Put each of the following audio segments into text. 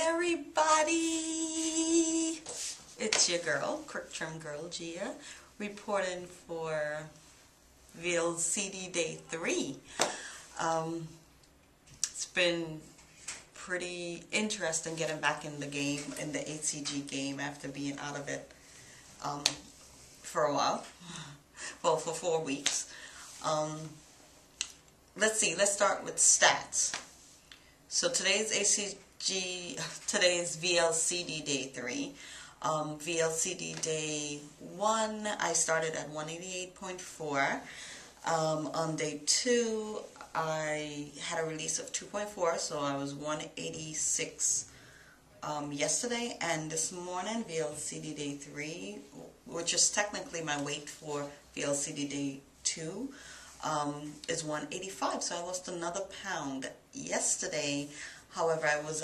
everybody, it's your girl, Quick Trim Girl Gia, reporting for VLCD Day 3. It's been pretty interesting getting back in the game, in the HcG game, after being out of it for a while, well, for 4 weeks. Let's see, let's start with stats. So today's VLCD Day 3. VLCD Day 1, I started at 188.4. On Day 2, I had a release of 2.4, so I was 186 yesterday. And this morning, VLCD Day 3, which is technically my weight for VLCD Day 2, is 185, so I lost another pound yesterday. However, I was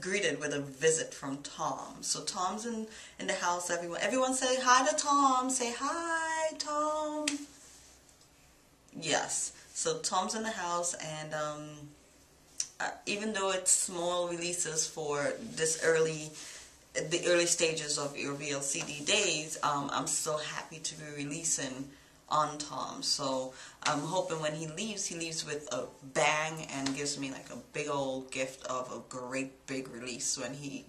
greeted with a visit from Tom. So Tom's in the house. Everyone say hi to Tom. Say hi, Tom. Yes. So Tom's in the house, and even though it's small releases for the early stages of your VLCD days, I'm still happy to be releasing on Tom. So I'm hoping when he leaves with a bang and gives me like a big old gift of a great big release when he,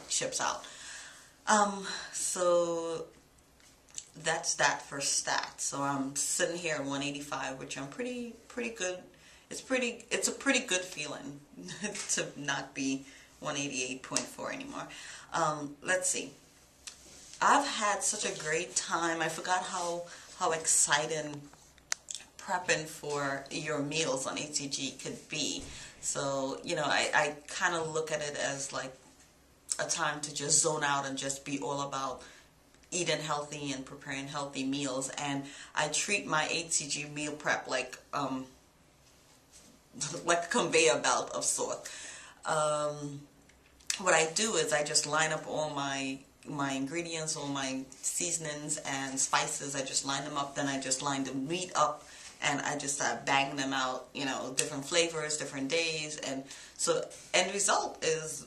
ships out. So that's that for stats. So I'm sitting here at 185, which I'm pretty good. It's a pretty good feeling to not be 188.4 anymore. Let's see. I've had such a great time. I forgot how exciting prepping for your meals on HcG could be. So, I kind of look at it as like a time to just zone out and just be all about eating healthy and preparing healthy meals. And I treat my HcG meal prep like a conveyor belt of sorts. What I do is I just line up all my ingredients, all my seasonings and spices. I just line them up, then I just line the meat up, and I just bang them out, different flavors, different days. And so end result is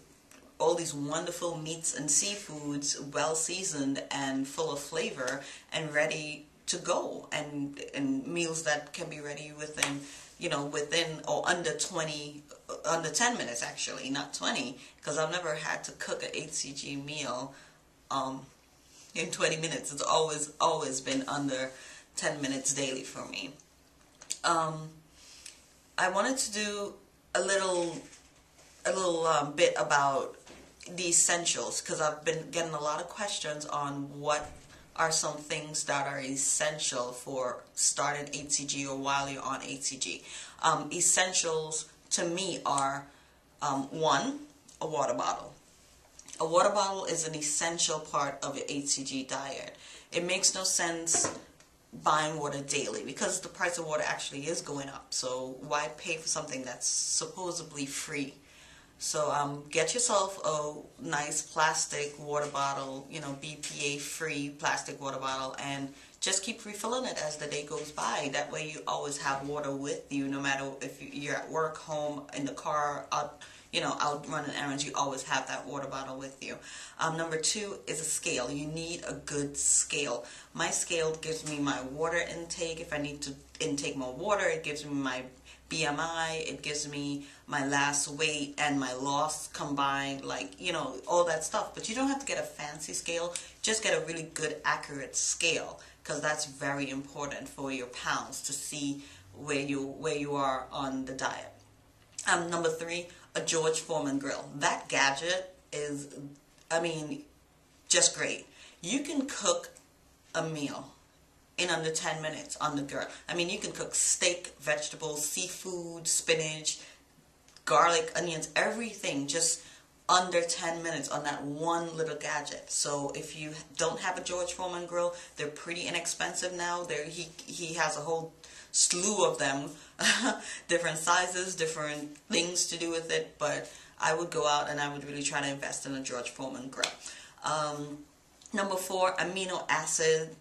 all these wonderful meats and seafoods, well seasoned and full of flavor and ready to go, and meals that can be ready within or under 10 minutes, actually, not 20, because I've never had to cook an HcG meal in 20 minutes. It's always been under 10 minutes daily for me. I wanted to do a little bit about the essentials, because I've been getting a lot of questions on what are some things that are essential for starting HcG or while you're on HcG. Essentials to me are 1, a water bottle. A water bottle is an essential part of your HcG diet. It makes no sense buying water daily because the price of water actually is going up. So why pay for something that's supposedly free? So get yourself a nice plastic water bottle, BPA free plastic water bottle, and just keep refilling it as the day goes by. That way you always have water with you, no matter if you're at work, home, in the car, out running errands. You always have that water bottle with you. Number 2 is a scale. You need a good scale. My scale gives me my water intake. If I need to intake more water, it gives me my BMI, it gives me my last weight and my loss combined, all that stuff. But you don't have to get a fancy scale. Just get a really good, accurate scale, because that's very important for your pounds to see where you are on the diet. Number 3, a George Foreman grill. That gadget is, just great. You can cook a meal in under 10 minutes on the grill. You can cook steak, vegetables, seafood, spinach, garlic, onions, everything just under 10 minutes on that one little gadget. So if you don't have a George Foreman grill, they're pretty inexpensive now. He has a whole slew of them, different sizes, different things to do with it, but I would go out and I would really try to invest in a George Foreman grill. Number 4, amino acid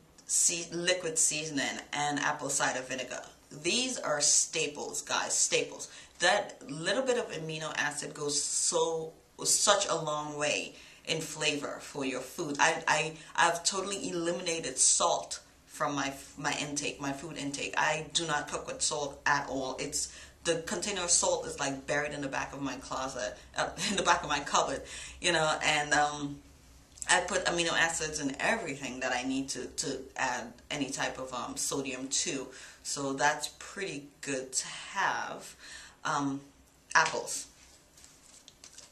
liquid seasoning and apple cider vinegar. These are staples, guys, staples. that little bit of amino acid goes such a long way in flavor for your food. I've totally eliminated salt from my intake, my food intake. I do not cook with salt at all. It's the container of salt is like buried in the back of my closet, in the back of my cupboard, you know, and I put amino acids in everything that I need to add any type of sodium to. So that's pretty good to have. Apples.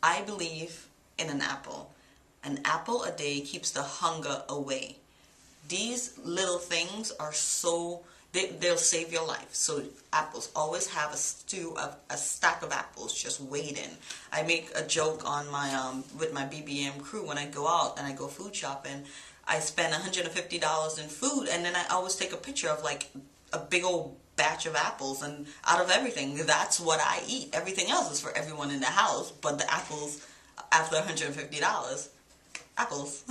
I believe in an apple. An apple a day keeps the hunger away. These little things are so, they'll save your life. So apples, always have a stack of apples just waiting. I make a joke on my with my BBM crew when I go out and I go food shopping. I spend $150 in food, and then I always take a picture of like a big old batch of apples, and out of everything, that's what I eat. Everything else is for everyone in the house, but the apples, after $150, apples.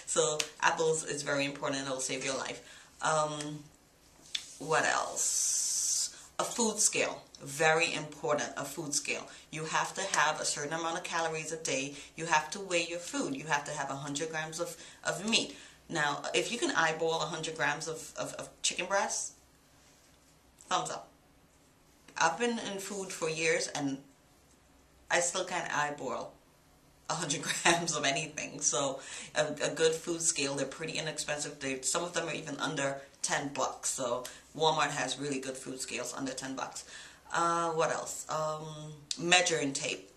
So apples is very important. It'll save your life. What else? A food scale. Very important, a food scale. You have to have a certain amount of calories a day. You have to weigh your food. You have to have 100 grams of meat. Now, if you can eyeball 100 grams of chicken breast, thumbs up. I've been in food for years and I still can't eyeball 100 grams of anything. So a good food scale, they're pretty inexpensive. Some of them are even under $10. So Walmart has really good food scales under $10. What else? Measuring tape.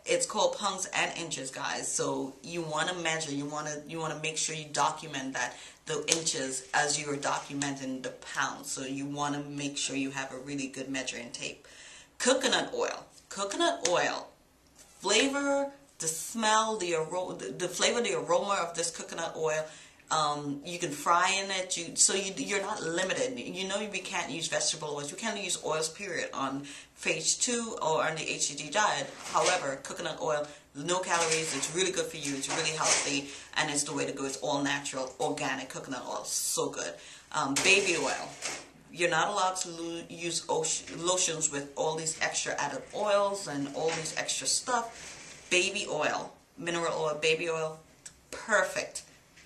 It's called pounds and inches, guys. So you want to measure. You want to make sure you document that the inches as you are documenting the pounds. So you want to make sure you have a really good measuring tape. Coconut oil. Coconut oil. Flavor, the smell, the flavor, the aroma of this coconut oil. You can fry in it, so you're not limited. You know, we can't use vegetable oils. You can't use oils, period, on phase 2 or on the HcG diet. However, coconut oil, no calories, it's really good for you, it's really healthy, and it's the way to go. It's all natural, organic coconut oil, so good. Baby oil. You're not allowed to use lotions with all these extra added oils and all these extra stuff. Baby oil, mineral oil, baby oil, perfect.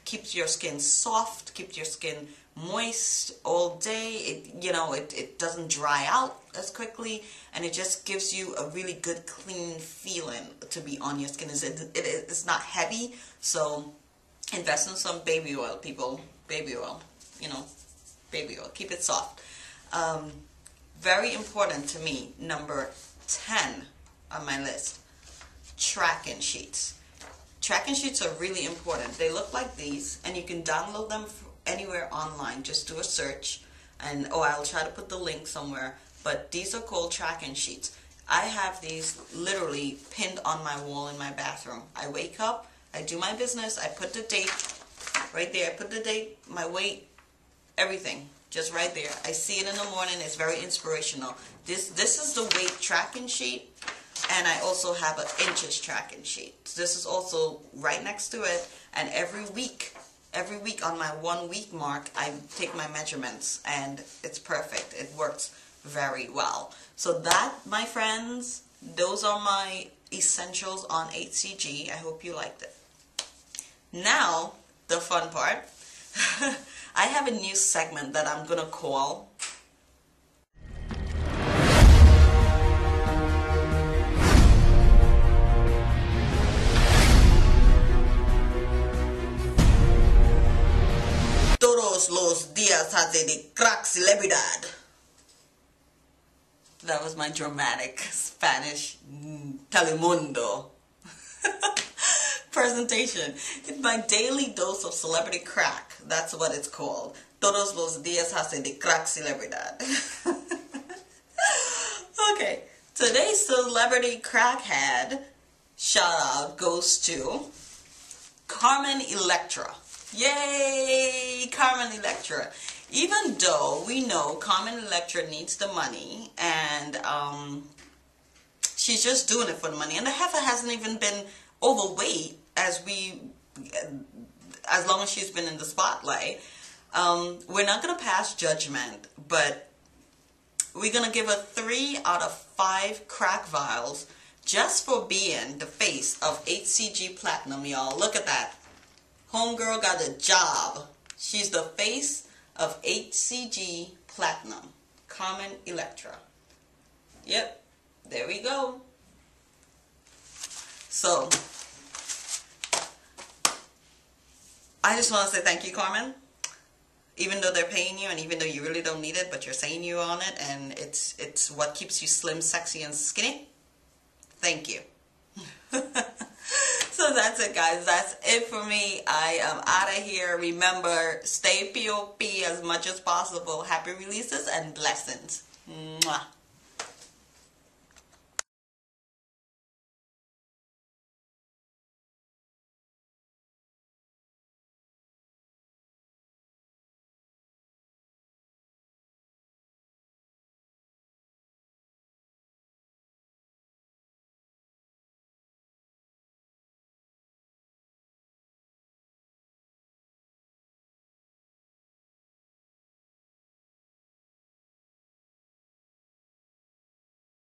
Keeps your skin soft, keeps your skin moist all day. It doesn't dry out as quickly, and it just gives you a really good, clean feeling to be on your skin. It's not heavy, so invest in some baby oil, people. Baby oil, baby oil. Keep it soft. Very important to me, number 10 on my list, tracking sheets. Tracking sheets are really important. They look like these, and you can download them anywhere online. Just do a search, and I'll try to put the link somewhere, but these are called tracking sheets. I have these literally pinned on my wall in my bathroom. I wake up, I do my business, I put the date right there. I put the date, my weight, everything, just right there. I see it in the morning. It's very inspirational. This is the weight tracking sheet. And I also have an inches tracking sheet. This is also right next to it. And every week on my 1 week mark, I take my measurements, and it's perfect. It works very well. So that, my friends, those are my essentials on HcG. I hope you liked it. Now, the fun part. I have a new segment that I'm going to call Todos los días hace de crack celebridad. That was my dramatic Spanish Telemundo presentation. It's my daily dose of celebrity crack. That's what it's called. Todos los días hace de crack celebridad. Okay, today's celebrity crackhead shout out goes to Carmen Electra. Yay, Carmen Electra. Even though we know Carmen Electra needs the money, and she's just doing it for the money, and the heifer hasn't even been overweight as long as she's been in the spotlight. We're not going to pass judgment, but we're going to give a 3 out of 5 crack vials just for being the face of HcG Platinum, y'all. Look at that. Homegirl got a job. She's the face of HcG Platinum. Carmen Electra. Yep, there we go. So, I just want to say thank you, Carmen. Even though they're paying you and even though you really don't need it, but you're saying you on it and it's what keeps you slim, sexy, and skinny. Thank you. So that's it, guys. That's it for me. I am out of here. Remember, stay POP as much as possible. Happy releases and blessings. Mwah.